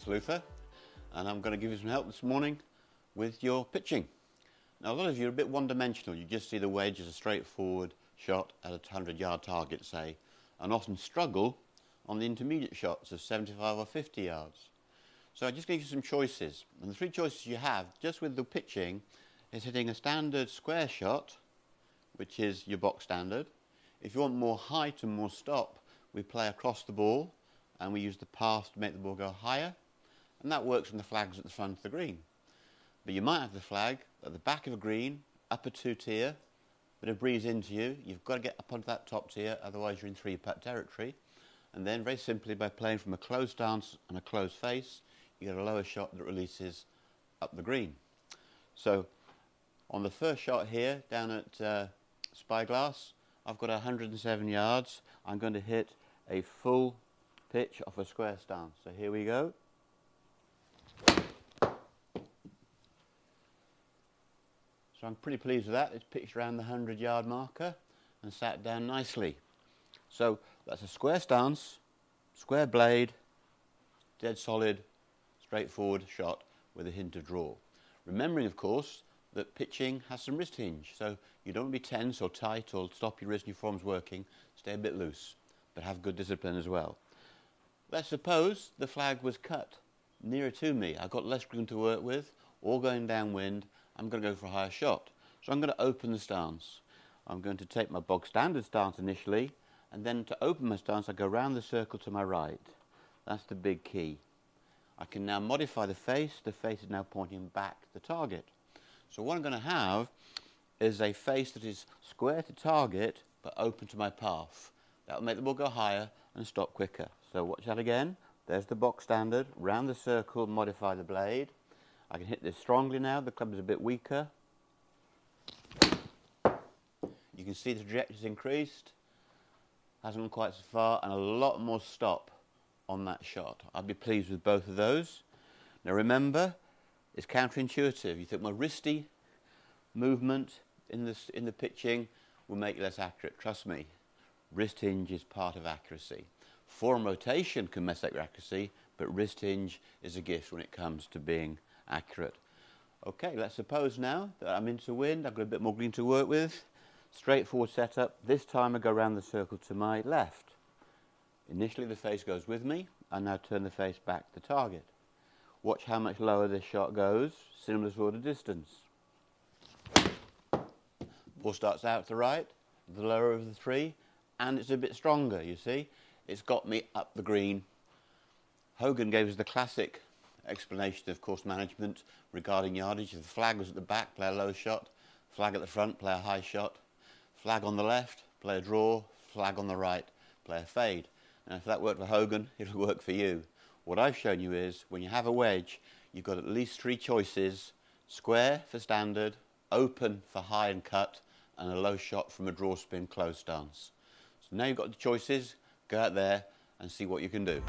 it's Luther, and I'm going to give you some help this morning with your pitching. Now, a lot of you are a bit one-dimensional. You just see the wedge as a straightforward shot at a 100-yard target, say, and often struggle on the intermediate shots of 75 or 50 yards. So I just gave you some choices, and the three choices you have just with the pitching is hitting a standard square shot, which is your box standard. If you want more height and more stop, we play across the ball and we use the path to make the ball go higher, and that works when the flag's at the front of the green. But you might have the flag at the back of a green, upper two-tier, bit of breeze into you, you've got to get up onto that top tier, otherwise you're in three-putt territory. And then very simply by playing from a closed stance and a closed face, you get a lower shot that releases up the green. So on the first shot here, down at Spyglass, I've got 107 yards. I'm going to hit a full pitch off a square stance. So here we go. So I'm pretty pleased with that. It's pitched around the 100-yard marker and sat down nicely. So that's a square stance, square blade, dead solid, straightforward shot with a hint of draw. Remembering, of course, that pitching has some wrist hinge, so you don't want to be tense or tight or stop your wrist and your form's working. Stay a bit loose, but have good discipline as well. Let's suppose the flag was cut nearer to me. I've got less green to work with, or going downwind. I'm going to go for a higher shot. So I'm going to open the stance. I'm going to take my bog standard stance initially, and then to open my stance, I go round the circle to my right. That's the big key. I can now modify the face. The face is now pointing back to the target. So what I'm going to have is a face that is square to target, but open to my path. That will make the ball go higher and stop quicker. So watch that again. There's the box standard. Round the circle, modify the blade. I can hit this strongly now. The club is a bit weaker. You can see the trajectory's increased. Hasn't gone quite so far, and a lot more stop on that shot. I'd be pleased with both of those. Now remember, it's counterintuitive. You think, well, wristy movement in the pitching will make you less accurate. Trust me, wrist hinge is part of accuracy. Form rotation can mess up your accuracy, but wrist hinge is a gift when it comes to being accurate. Okay, let's suppose now that I'm into wind, I've got a bit more green to work with. Straightforward setup. This time I go around the circle to my left. Initially the face goes with me. I now turn the face back to the target. Watch how much lower this shot goes, similar sort of distance. Ball starts out to the right, the lower of the three, and it's a bit stronger, you see. It's got me up the green. Hogan gave us the classic explanation of course management regarding yardage. If the flag was at the back, play a low shot. Flag at the front, play a high shot. Flag on the left, play a draw. Flag on the right, play a fade. And if that worked for Hogan, it'll work for you. What I've shown you is when you have a wedge, you've got at least three choices: square for standard, open for high and cut, and a low shot from a draw spin close stance. So now you've got the choices, go out there and see what you can do.